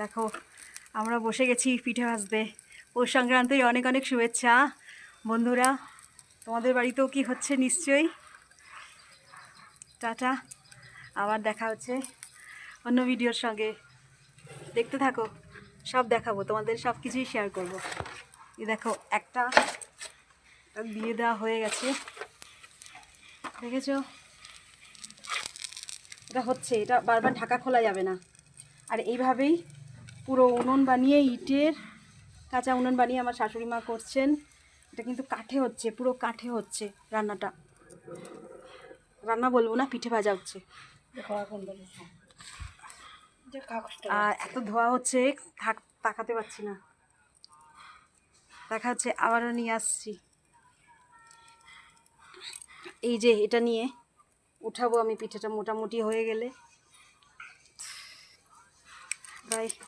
দেখো আমরা বসে গেছি পিঠে ভাজতে। পৌষ সংক্রান্তির অনেক অনেক শুভেচ্ছা বন্ধুরা। তোমাদের বাড়িতেও কি হচ্ছে নিশ্চয়ই। টাটা, আবার দেখা হচ্ছে অন্য ভিডিওর সঙ্গে। দেখতে থাকো, সব দেখাবো তোমাদের, সব কিছুই শেয়ার করবো। এই দেখো একটা দিয়ে দেওয়া হয়ে গেছে, দেখেছো? এটা হচ্ছে, এটা বারবার ঢাকা খোলা যাবে না। আর এইভাবেই পুরো উনুন বানিয়ে, ইটের কাঁচা উনুন বানিয়ে আমার শাশুড়ি মা করছেন। এটা কিন্তু কাঠে হচ্ছে, পুরো কাঠে হচ্ছে রান্নাটা। রান্না বলবো না, পিঠে ভাজা হচ্ছে। আর এত ধোয়া হচ্ছে, তাকাতে পারছি না। দেখা হচ্ছে, আবারও নিয়ে আসছি। এই যে এটা নিয়ে উঠাবো আমি পিঠেটা মোটামুটি হয়ে গেলে। বাই।